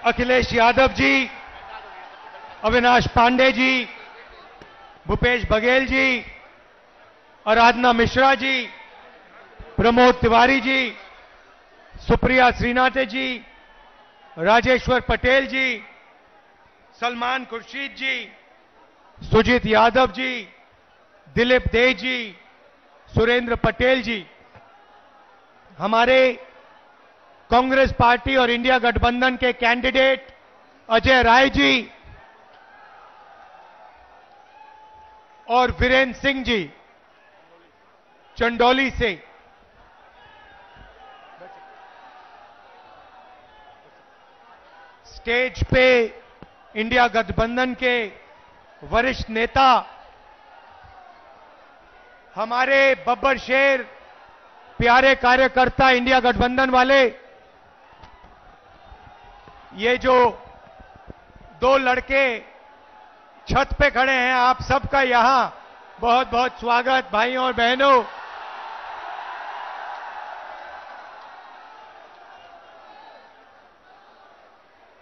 अखिलेश यादव जी, अविनाश पांडे जी, भूपेश बघेल जी, आराधना मिश्रा जी, प्रमोद तिवारी जी, सुप्रिया श्रीनाथ जी, राजेश्वर पटेल जी, सलमान खुर्शीद जी, सुजीत यादव जी, दिलीप दे जी, सुरेंद्र पटेल जी, हमारे कांग्रेस पार्टी और इंडिया गठबंधन के कैंडिडेट अजय राय जी और वीरेंद्र सिंह जी चंदौली से, स्टेज पे इंडिया गठबंधन के वरिष्ठ नेता हमारे बब्बर शेर, प्यारे कार्यकर्ता इंडिया गठबंधन वाले, ये जो दो लड़के छत पे खड़े हैं, आप सबका यहां बहुत बहुत स्वागत भाइयों और बहनों।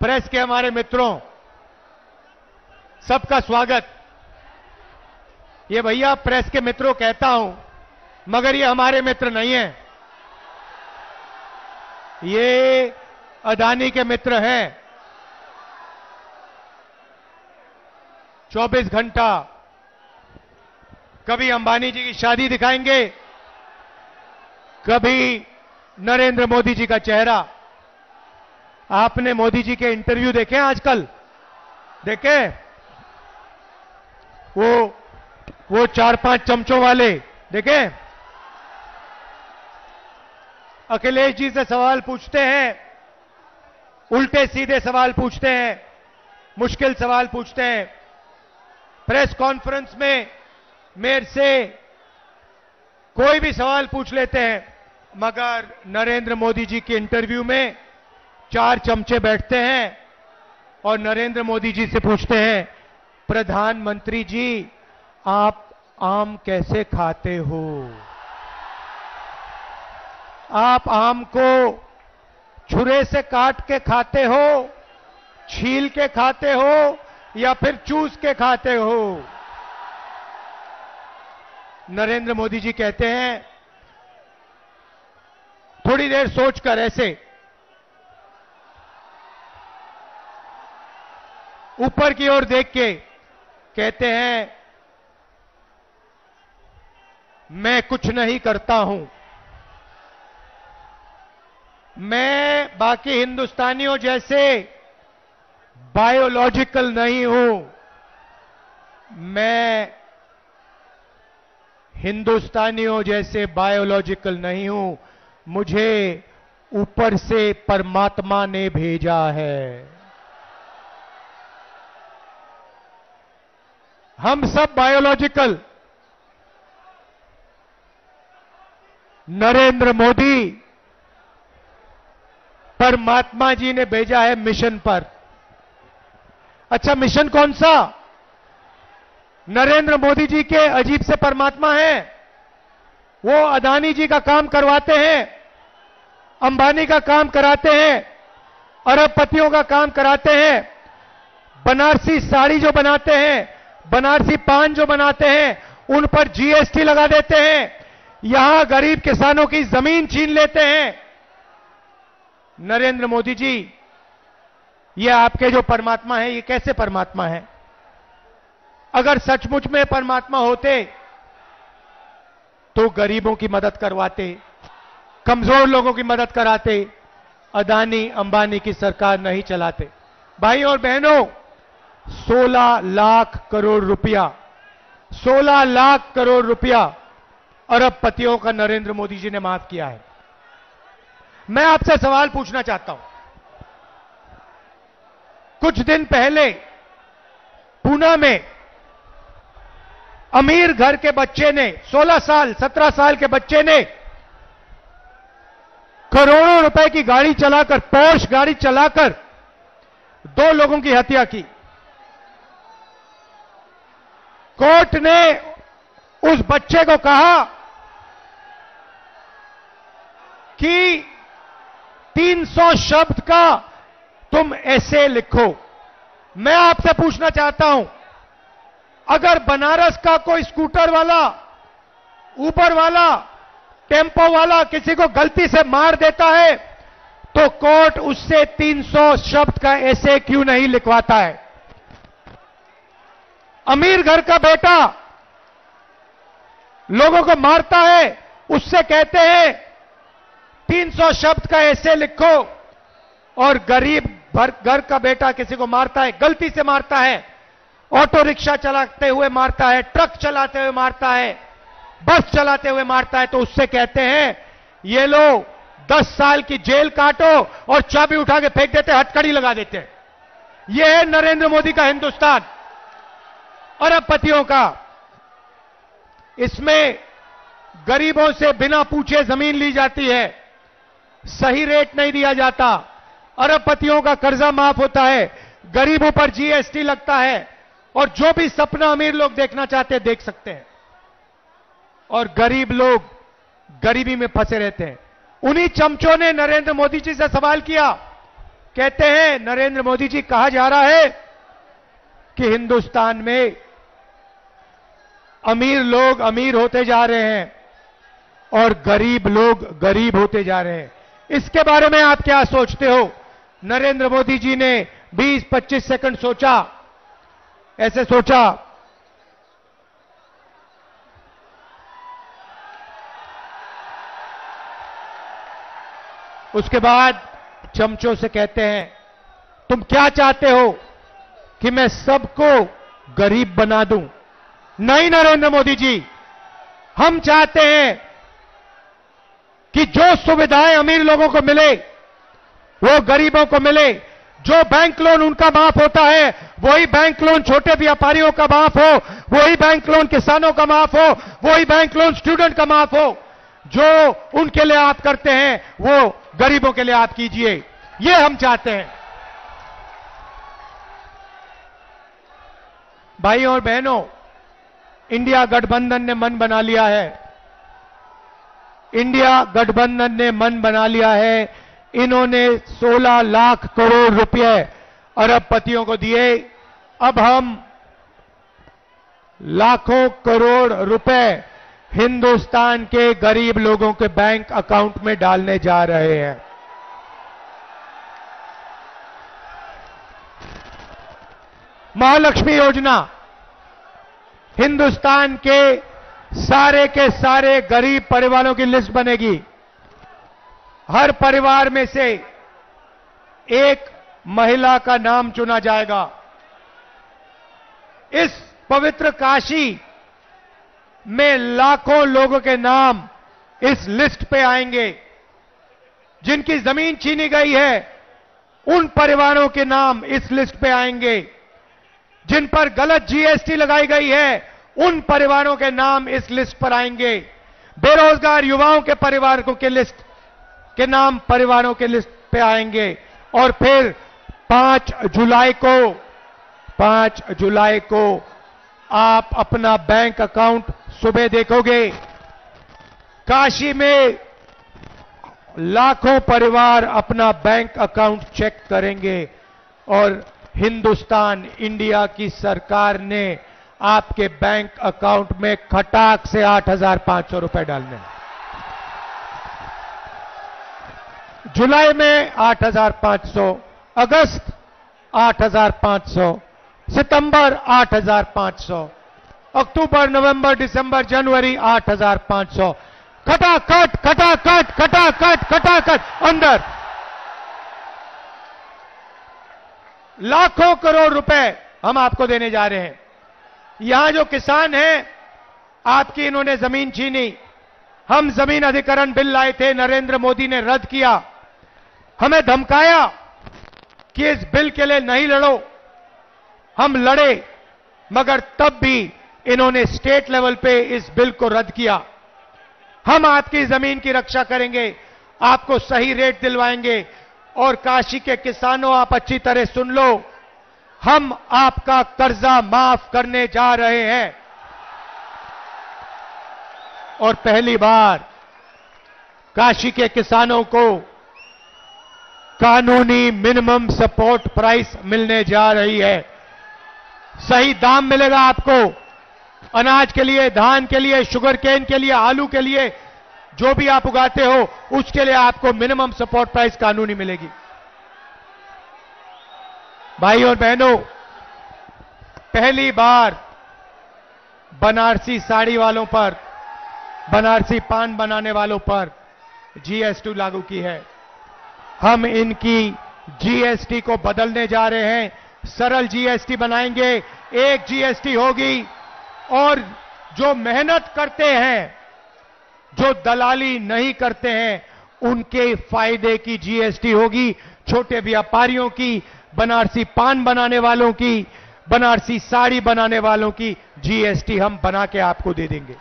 प्रेस के हमारे मित्रों, सबका स्वागत। ये भैया प्रेस के मित्रों कहता हूं, मगर ये हमारे मित्र नहीं हैं, ये अदानी के मित्र हैं। 24 घंटा कभी अंबानी जी की शादी दिखाएंगे, कभी नरेंद्र मोदी जी का चेहरा। आपने मोदी जी के इंटरव्यू देखे आजकल? देखे? वो 4-5 चमचों वाले देखे? अखिलेश जी से सवाल पूछते हैं, उल्टे सीधे सवाल पूछते हैं, मुश्किल सवाल पूछते हैं। प्रेस कॉन्फ्रेंस में मेरे से कोई भी सवाल पूछ लेते हैं, मगर नरेंद्र मोदी जी के इंटरव्यू में 4 चमचे बैठते हैं और नरेंद्र मोदी जी से पूछते हैं, प्रधानमंत्री जी आप आम कैसे खाते हो? आप आम को छुरे से काट के खाते हो, छील के खाते हो या फिर चूस के खाते हो? नरेंद्र मोदी जी कहते हैं, थोड़ी देर सोचकर ऐसे ऊपर की ओर देख के कहते हैं, मैं कुछ नहीं करता हूं, मैं बाकी हिंदुस्तानियों जैसे बायोलॉजिकल नहीं हूं, मैं हिंदुस्तानियों जैसे बायोलॉजिकल नहीं हूं, मुझे ऊपर से परमात्मा ने भेजा है। हम सब बायोलॉजिकल, नरेंद्र मोदी परमात्मा जी ने भेजा है मिशन पर। अच्छा, मिशन कौन सा? नरेंद्र मोदी जी के अजीब से परमात्मा हैं, वो अदानी जी का काम करवाते हैं, अंबानी का काम कराते हैं, अरबपतियों का काम कराते हैं, बनारसी साड़ी जो बनाते हैं, बनारसी पान जो बनाते हैं, उन पर जीएसटी लगा देते हैं, यहां गरीब किसानों की जमीन छीन लेते हैं। नरेंद्र मोदी जी, ये आपके जो परमात्मा है, ये कैसे परमात्मा है? अगर सचमुच में परमात्मा होते तो गरीबों की मदद करवाते, कमजोर लोगों की मदद कराते, अदानी अंबानी की सरकार नहीं चलाते। भाई और बहनों, 16 लाख करोड़ रुपया, 16 लाख करोड़ रुपया अरबपतियों का नरेंद्र मोदी जी ने माफ किया है। मैं आपसे सवाल पूछना चाहता हूं, कुछ दिन पहले पूना में अमीर घर के बच्चे ने, 16 साल 17 साल के बच्चे ने करोड़ों रुपए की गाड़ी चलाकर, पोर्श गाड़ी चलाकर 2 लोगों की हत्या की। कोर्ट ने उस बच्चे को कहा कि 300 शब्द का तुम ऐसे लिखो। मैं आपसे पूछना चाहता हूं, अगर बनारस का कोई स्कूटर वाला, ऊबर वाला, टेम्पो वाला किसी को गलती से मार देता है तो कोर्ट उससे 300 शब्द का ऐसे क्यों नहीं लिखवाता है? अमीर घर का बेटा लोगों को मारता है, उससे कहते हैं 300 शब्द का ऐसे लिखो, और गरीब घर का बेटा किसी को मारता है, गलती से मारता है, ऑटो रिक्शा चलाते हुए मारता है, ट्रक चलाते हुए मारता है, बस चलाते हुए मारता है, तो उससे कहते हैं ये लो 10 साल की जेल काटो, और चाबी उठा के फेंक देते, हथकड़ी लगा देते हैं। यह है नरेंद्र मोदी का हिंदुस्तान, अरबपतियों का। इसमें गरीबों से बिना पूछे जमीन ली जाती है, सही रेट नहीं दिया जाता, अरबपतियों का कर्जा माफ होता है, गरीबों पर जीएसटी लगता है, और जो भी सपना अमीर लोग देखना चाहते हैं देख सकते हैं, और गरीब लोग गरीबी में फंसे रहते हैं। उन्हीं चमचों ने नरेंद्र मोदी जी से सवाल किया, कहते हैं नरेंद्र मोदी जी, कहा जा रहा है कि हिंदुस्तान में अमीर लोग अमीर होते जा रहे हैं और गरीब लोग गरीब होते जा रहे हैं, इसके बारे में आप क्या सोचते हो? नरेंद्र मोदी जी ने 20-25 सेकंड सोचा, ऐसे सोचा, उसके बाद चमचों से कहते हैं तुम क्या चाहते हो कि मैं सबको गरीब बना दूं? नहीं नरेंद्र मोदी जी, हम चाहते हैं कि जो सुविधाएं अमीर लोगों को मिले वो गरीबों को मिले। जो बैंक लोन उनका माफ होता है वही बैंक लोन छोटे व्यापारियों का माफ हो, वही बैंक लोन किसानों का माफ हो, वही बैंक लोन स्टूडेंट का माफ हो। जो उनके लिए आप करते हैं वो गरीबों के लिए आप कीजिए, ये हम चाहते हैं। भाइयों और बहनों, इंडिया गठबंधन ने मन बना लिया है, इंडिया गठबंधन ने मन बना लिया है। इन्होंने 16 लाख करोड़ रुपए अरबपतियों को दिए, अब हम लाखों करोड़ रुपए हिंदुस्तान के गरीब लोगों के बैंक अकाउंट में डालने जा रहे हैं। महालक्ष्मी योजना, हिंदुस्तान के सारे गरीब परिवारों की लिस्ट बनेगी। हर परिवार में से एक महिला का नाम चुना जाएगा। इस पवित्र काशी में लाखों लोगों के नाम इस लिस्ट पे आएंगे। जिनकी जमीन छीनी गई है उन परिवारों के नाम इस लिस्ट पे आएंगे। जिन पर गलत जीएसटी लगाई गई है उन परिवारों के नाम इस लिस्ट पर आएंगे। बेरोजगार युवाओं के परिवारों के लिस्ट के नाम परिवारों के लिस्ट पे आएंगे। और फिर 5 जुलाई को आप अपना बैंक अकाउंट सुबह देखोगे, काशी में लाखों परिवार अपना बैंक अकाउंट चेक करेंगे और हिंदुस्तान इंडिया की सरकार ने आपके बैंक अकाउंट में खटाक से 8,500 रुपए डालने। जुलाई में 8,500, अगस्त 8,500, सितंबर 8,500, अक्टूबर, नवंबर, दिसंबर, जनवरी 8,500, खटाखट खटाखट खटाखट खटाखट अंदर लाखों करोड़ रुपए हम आपको देने जा रहे हैं। यहां जो किसान हैं, आपकी इन्होंने जमीन छीनी। हम जमीन अधिग्रहण बिल लाए थे, नरेंद्र मोदी ने रद्द किया। हमें धमकाया कि इस बिल के लिए नहीं लड़ो। हम लड़े, मगर तब भी इन्होंने स्टेट लेवल पे इस बिल को रद्द किया। हम आपकी जमीन की रक्षा करेंगे, आपको सही रेट दिलवाएंगे। और काशी के किसानों, आप अच्छी तरह सुन लो, हम आपका कर्जा माफ करने जा रहे हैं। और पहली बार काशी के किसानों को कानूनी मिनिमम सपोर्ट प्राइस मिलने जा रही है। सही दाम मिलेगा आपको अनाज के लिए, धान के लिए, शुगर केन के लिए, आलू के लिए, जो भी आप उगाते हो उसके लिए आपको मिनिमम सपोर्ट प्राइस कानूनी मिलेगी। भाई और बहनों, पहली बार बनारसी साड़ी वालों पर, बनारसी पान बनाने वालों पर जीएसटी लागू की है। हम इनकी जीएसटी को बदलने जा रहे हैं, सरल जीएसटी बनाएंगे, एक जीएसटी होगी और जो मेहनत करते हैं, जो दलाली नहीं करते हैं, उनके फायदे की जीएसटी होगी। छोटे व्यापारियों की, बनारसी पान बनाने वालों की, बनारसी साड़ी बनाने वालों की जीएसटी हम बना के आपको दे देंगे।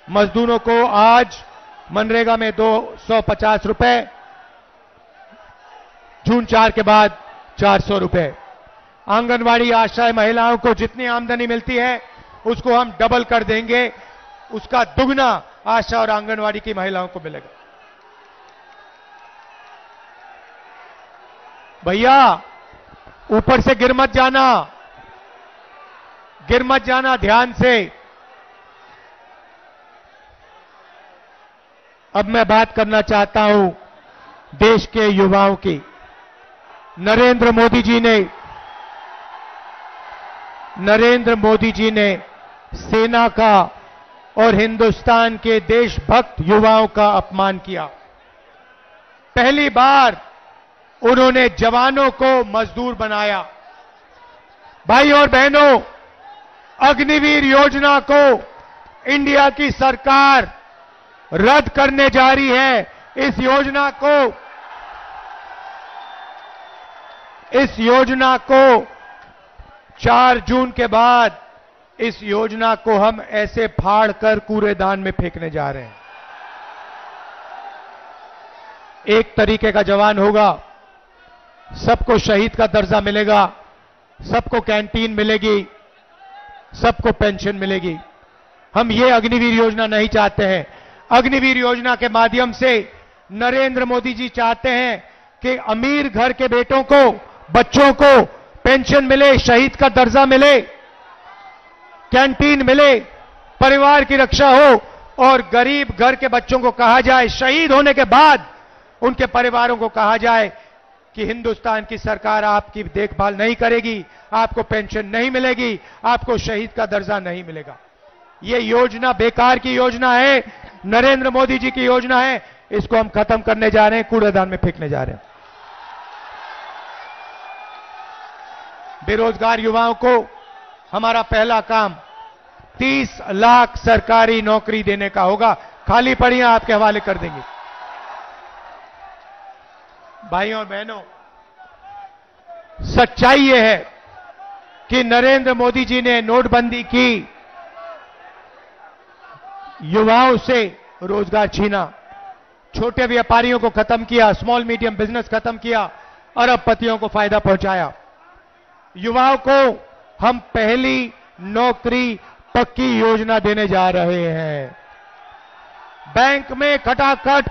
मजदूरों को आज मनरेगा में 250 रुपए, जून 4 के बाद 400 रुपए। आंगनवाड़ी आशा महिलाओं को जितनी आमदनी मिलती है उसको हम डबल कर देंगे, उसका दुगना आशा और आंगनवाड़ी की महिलाओं को मिलेगा। भैया ऊपर से गिर मत जाना, गिर मत जाना, ध्यान से। अब मैं बात करना चाहता हूं देश के युवाओं की। नरेंद्र मोदी जी ने सेना का और हिंदुस्तान के देशभक्त युवाओं का अपमान किया। पहली बार उन्होंने जवानों को मजदूर बनाया। भाई और बहनों, अग्निवीर योजना को इंडिया की सरकार रद्द करने जा रही है। इस योजना को 4 जून के बाद इस योजना को हम ऐसे फाड़ कर कूड़ेदान में फेंकने जा रहे हैं। एक तरीके का जवान होगा, सबको शहीद का दर्जा मिलेगा, सबको कैंटीन मिलेगी, सबको पेंशन मिलेगी। हम ये अग्निवीर योजना नहीं चाहते हैं। अग्निवीर योजना के माध्यम से नरेंद्र मोदी जी चाहते हैं कि अमीर घर के बेटों को, बच्चों को पेंशन मिले, शहीद का दर्जा मिले, कैंटीन मिले, परिवार की रक्षा हो, और गरीब घर के बच्चों को कहा जाए, शहीद होने के बाद उनके परिवारों को कहा जाए कि हिंदुस्तान की सरकार आपकी देखभाल नहीं करेगी, आपको पेंशन नहीं मिलेगी, आपको शहीद का दर्जा नहीं मिलेगा। ये योजना बेकार की योजना है, नरेंद्र मोदी जी की योजना है। इसको हम खत्म करने जा रहे हैं, कूड़ेदान में फेंकने जा रहे हैं। बेरोजगार युवाओं को हमारा पहला काम 30 लाख सरकारी नौकरी देने का होगा। खाली पड़ियां आपके हवाले कर देंगे। भाइयों और बहनों, सच्चाई यह है कि नरेंद्र मोदी जी ने नोटबंदी की, युवाओं से रोजगार छीना, छोटे व्यापारियों को खत्म किया, स्मॉल मीडियम बिजनेस खत्म किया, अरबपतियों को फायदा पहुंचाया। युवाओं को हम पहली नौकरी पक्की योजना देने जा रहे हैं। बैंक में खटाखट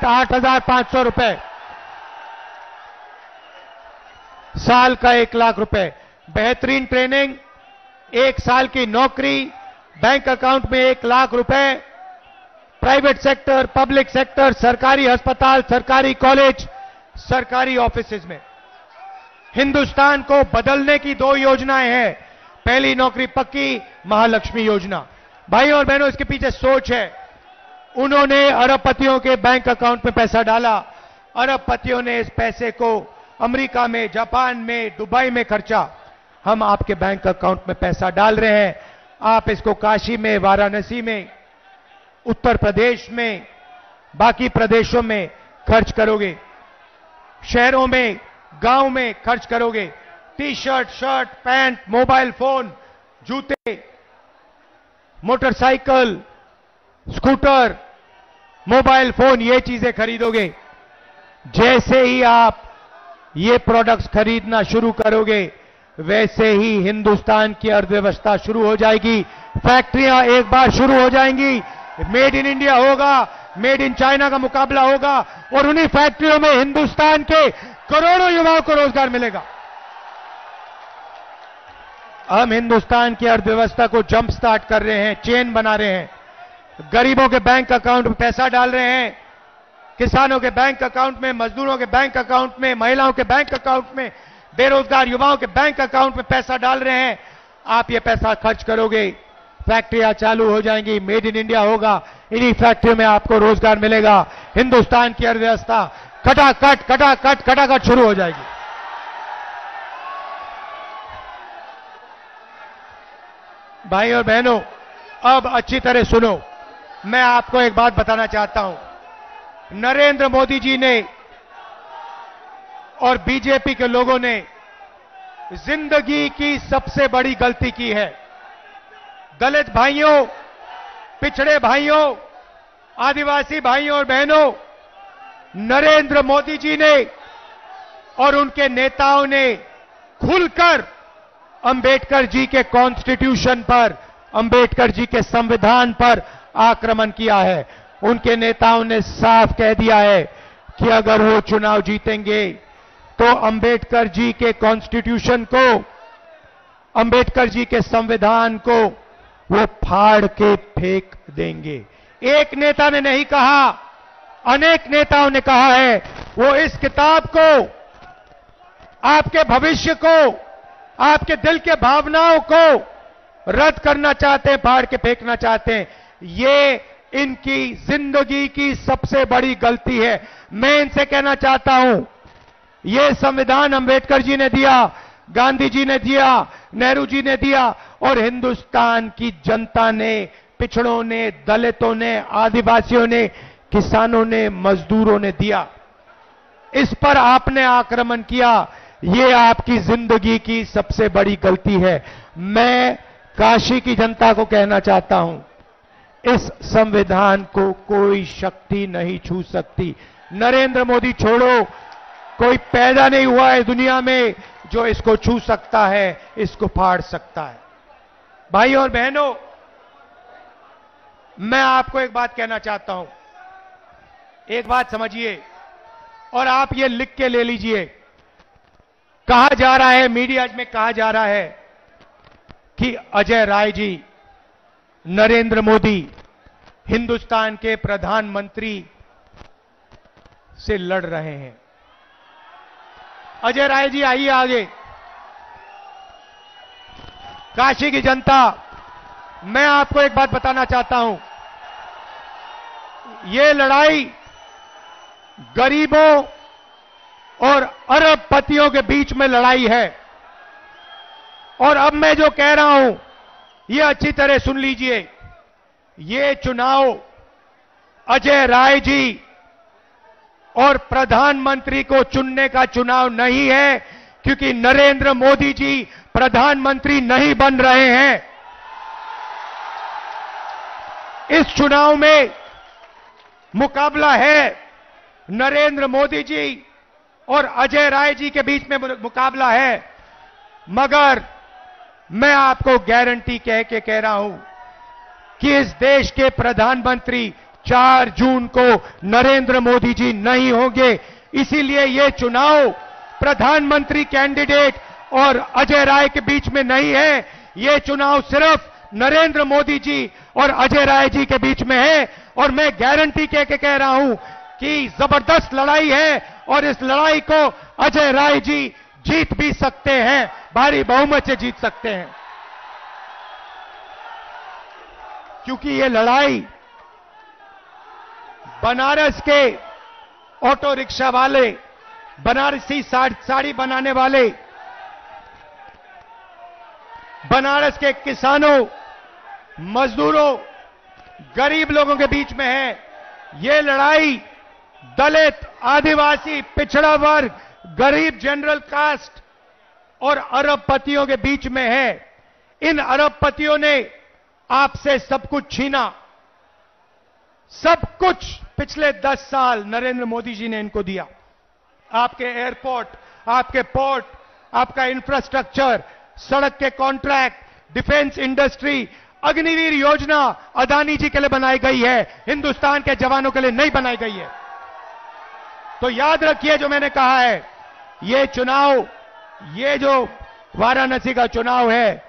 8,500 रुपए, साल का 1 लाख रुपए, बेहतरीन ट्रेनिंग, 1 साल की नौकरी, बैंक अकाउंट में 1 लाख रुपए, प्राइवेट सेक्टर, पब्लिक सेक्टर, सरकारी अस्पताल, सरकारी कॉलेज, सरकारी ऑफिसेज में। हिंदुस्तान को बदलने की 2 योजनाएं हैं। पहली नौकरी पक्की, महालक्ष्मी योजना। भाई और बहनों, इसके पीछे सोच है। उन्होंने अरबपतियों के बैंक अकाउंट में पैसा डाला, अरबपतियों ने इस पैसे को अमेरिका में, जापान में, दुबई में खर्चा। हम आपके बैंक अकाउंट में पैसा डाल रहे हैं, आप इसको काशी में, वाराणसी में, उत्तर प्रदेश में, बाकी प्रदेशों में खर्च करोगे, शहरों में, गांव में खर्च करोगे। T shirt, shirt, pant, mobile phone, जूते, मोटरसाइकिल, स्कूटर, मोबाइल फोन, ये चीजें खरीदोगे। जैसे ही आप ये प्रोडक्ट्स खरीदना शुरू करोगे, वैसे ही हिंदुस्तान की अर्थव्यवस्था शुरू हो जाएगी। फैक्ट्रियां एक बार शुरू हो जाएंगी, मेड इन इंडिया होगा, मेड इन चाइना का मुकाबला होगा और उन्हीं फैक्ट्रियों में हिंदुस्तान के करोड़ों युवाओं को रोजगार मिलेगा। हम हिंदुस्तान की अर्थव्यवस्था को जंप स्टार्ट कर रहे हैं, चेन बना रहे हैं, गरीबों के बैंक अकाउंट में पैसा डाल रहे हैं, किसानों के बैंक अकाउंट में, मजदूरों के बैंक अकाउंट में, महिलाओं के बैंक अकाउंट में, बेरोजगार युवाओं के बैंक अकाउंट में पैसा डाल रहे हैं। आप ये पैसा खर्च करोगे, फैक्ट्रियां चालू हो जाएंगी, मेड इन इंडिया होगा, इन्हीं फैक्ट्रियों में आपको रोजगार मिलेगा। हिंदुस्तान की अर्थव्यवस्था खटाखट शुरू हो जाएगी। भाई और बहनों, अब अच्छी तरह सुनो, मैं आपको एक बात बताना चाहता हूं। नरेंद्र मोदी जी ने और बीजेपी के लोगों ने जिंदगी की सबसे बड़ी गलती की है। दलित भाइयों, पिछड़े भाइयों, आदिवासी भाइयों और बहनों, नरेंद्र मोदी जी ने और उनके नेताओं ने खुलकर अंबेडकर जी के कॉन्स्टिट्यूशन पर, अंबेडकर जी के संविधान पर आक्रमण किया है। उनके नेताओं ने साफ कह दिया है कि अगर वो चुनाव जीतेंगे तो अंबेडकर जी के कॉन्स्टिट्यूशन को, अंबेडकर जी के संविधान को वो फाड़ के फेंक देंगे। एक नेता ने नहीं कहा, अनेक नेताओं ने कहा है। वो इस किताब को, आपके भविष्य को, आपके दिल के भावनाओं को रद्द करना चाहते हैं, फाड़ के फेंकना चाहते हैं। ये इनकी जिंदगी की सबसे बड़ी गलती है। मैं इनसे कहना चाहता हूं, ये संविधान अंबेडकर जी ने दिया, गांधी जी ने दिया, नेहरू जी ने दिया और हिंदुस्तान की जनता ने, पिछड़ों ने, दलितों ने, आदिवासियों ने, किसानों ने, मजदूरों ने दिया। इस पर आपने आक्रमण किया। ये आपकी जिंदगी की सबसे बड़ी गलती है। मैं काशी की जनता को कहना चाहता हूं, इस संविधान को कोई शक्ति नहीं छू सकती। नरेंद्र मोदी छोड़ो, कोई पैदा नहीं हुआ है दुनिया में जो इसको छू सकता है, इसको फाड़ सकता है। भाई और बहनों, मैं आपको एक बात कहना चाहता हूं, एक बात समझिए और आप ये लिख के ले लीजिए। कहा जा रहा है, मीडिया में कहा जा रहा है कि अजय राय जी, नरेंद्र मोदी हिंदुस्तान के प्रधानमंत्री से लड़ रहे हैं। अजय राय जी आइए आगे। काशी की जनता, मैं आपको एक बात बताना चाहता हूं, ये लड़ाई गरीबों और अरबपतियों के बीच में लड़ाई है। और अब मैं जो कह रहा हूं, ये अच्छी तरह सुन लीजिए। ये चुनाव अजय राय जी और प्रधानमंत्री को चुनने का चुनाव नहीं है, क्योंकि नरेंद्र मोदी जी प्रधानमंत्री नहीं बन रहे हैं। इस चुनाव में मुकाबला है नरेंद्र मोदी जी और अजय राय जी के बीच में मुकाबला है। मगर मैं आपको गारंटी कह के कह रहा हूं कि इस देश के प्रधानमंत्री 4 जून को नरेंद्र मोदी जी नहीं होंगे। इसीलिए ये चुनाव प्रधानमंत्री कैंडिडेट और अजय राय के बीच में नहीं है। ये चुनाव सिर्फ नरेंद्र मोदी जी और अजय राय जी के बीच में है। और मैं गारंटी कह के कह रहा हूं कि जबरदस्त लड़ाई है और इस लड़ाई को अजय राय जी जीत भी सकते हैं, भारी बहुमत से जीत सकते हैं। क्योंकि ये लड़ाई बनारस के ऑटो रिक्शा वाले, बनारसी साड़ी बनाने वाले, बनारस के किसानों, मजदूरों, गरीब लोगों के बीच में है। ये लड़ाई दलित, आदिवासी, पिछड़ा वर्ग, गरीब जनरल कास्ट और अरबपतियों के बीच में है। इन अरबपतियों ने आपसे सब कुछ छीना, सब कुछ पिछले 10 साल नरेंद्र मोदी जी ने इनको दिया। आपके एयरपोर्ट, आपके पोर्ट, आपका इंफ्रास्ट्रक्चर, सड़क के कॉन्ट्रैक्ट, डिफेंस इंडस्ट्री, अग्निवीर योजना अदानी जी के लिए बनाई गई है, हिंदुस्तान के जवानों के लिए नहीं बनाई गई है। तो याद रखिए जो मैंने कहा है, ये चुनाव, ये जो वाराणसी का चुनाव है,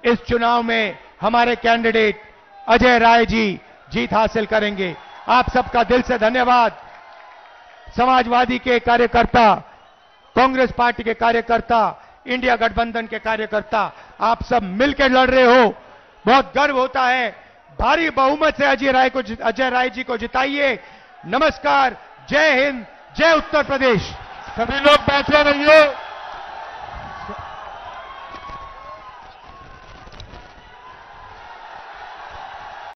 इस चुनाव में हमारे कैंडिडेट अजय राय जी जीत हासिल करेंगे। आप सबका दिल से धन्यवाद। समाजवादी के कार्यकर्ता, कांग्रेस पार्टी के कार्यकर्ता, इंडिया गठबंधन के कार्यकर्ता, आप सब मिलकर लड़ रहे हो, बहुत गर्व होता है। भारी बहुमत से अजय राय जी को जिताइए। नमस्कार, जय हिंद, जय उत्तर प्रदेश। सभी लोग बैठे रहिए।